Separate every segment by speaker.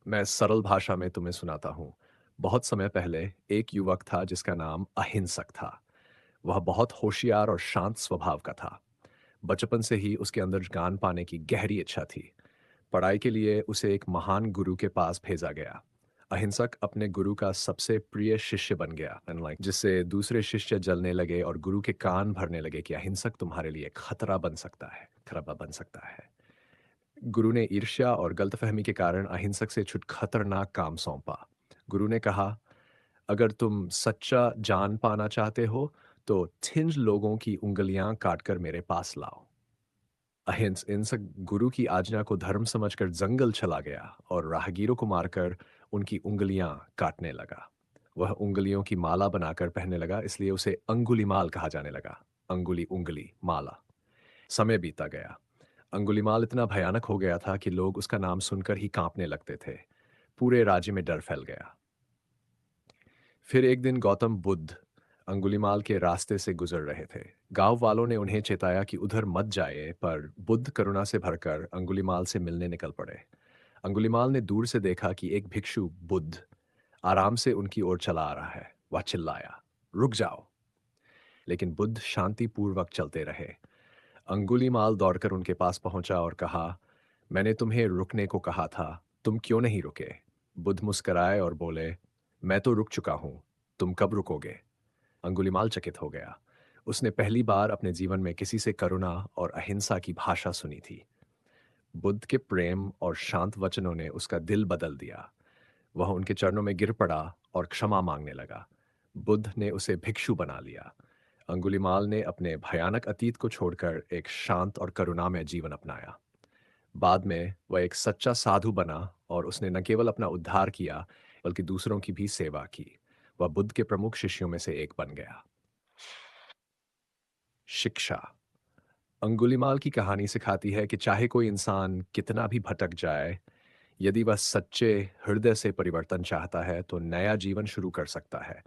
Speaker 1: मैं सरल भाषा में तुम्हें सुनाता हूँ। बहुत समय पहले एक युवक था जिसका नाम अहिंसक था। वह बहुत होशियार और शांत स्वभाव का था। बचपन से ही उसके अंदर ज्ञान पाने की गहरी इच्छा थी। पढ़ाई के लिए उसे एक महान गुरु के पास भेजा गया। अहिंसक अपने गुरु का सबसे प्रिय शिष्य बन गया अनलाइक जिससे दूसरे शिष्य जलने लगे और गुरु के कान भरने लगे कि अहिंसक तुम्हारे लिए खतरा बन सकता है, खतरा बन सकता है। गुरु ने ईर्ष्या और गलतफहमी के कारण अहिंसक से छुट खतरनाक काम सौंपा। गुरु ने कहा, अगर तुम सच्चा जान पाना चाहते हो तो थिंज लोगों की उंगलियां काटकर मेरे पास लाओ। अहिंसक गुरु की आज्ञा को धर्म समझकर जंगल चला गया और राहगीरों को मारकर उनकी उंगलियां काटने लगा। वह उंगलियों की माला बनाकर पहनने लगा, इसलिए उसे अंगुलीमाल कहा जाने लगा। अंगुली उंगली माला। समय बीता गया। अंगुलीमाल इतना भयानक हो गया था कि लोग उसका नाम सुनकर ही कांपने लगते थे। पूरे राज्य में डर फैल गया। फिर एक दिन गौतम बुद्ध अंगुलीमाल के रास्ते से गुजर रहे थे। गांव वालों ने उन्हें चेताया कि उधर मत जाए, पर बुद्ध करुणा से भरकर अंगुलीमाल से मिलने निकल पड़े। अंगुलीमाल ने दूर से देखा कि एक भिक्षु बुद्ध आराम से उनकी ओर चला आ रहा है। वह चिल्लाया, रुक जाओ। लेकिन बुद्ध शांतिपूर्वक चलते रहे। अंगुलीमाल दौड़कर उनके पास पहुंचा और कहा, मैंने तुम्हें रुकने को कहा था, तुम क्यों नहीं रुके? बुद्ध मुस्कराए और बोले, मैं तो रुक चुका हूं, तुम कब रुकोगे? अंगुलीमाल चकित हो गया। उसने पहली बार अपने जीवन में किसी से करुणा और अहिंसा की भाषा सुनी थी। बुद्ध के प्रेम और शांत वचनों ने उसका दिल बदल दिया। वह उनके चरणों में गिर पड़ा और क्षमा मांगने लगा। बुद्ध ने उसे भिक्षु बना लिया। अंगुलीमाल ने अपने भयानक अतीत को छोड़कर एक शांत और करुणामय जीवन अपनाया। बाद में वह एक सच्चा साधु बना और उसने न केवल अपना उद्धार किया, बल्कि दूसरों की भी सेवा की। वह बुद्ध के प्रमुख शिष्यों में से एक बन गया। शिक्षा। अंगुलीमाल की कहानी सिखाती है कि चाहे कोई इंसान कितना भी भटक जाए, यदि वह सच्चे हृदय से परिवर्तन चाहता है तो नया जीवन शुरू कर सकता है।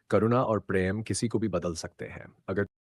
Speaker 1: करुणा और प्रेम किसी को भी बदल सकते हैं। अगर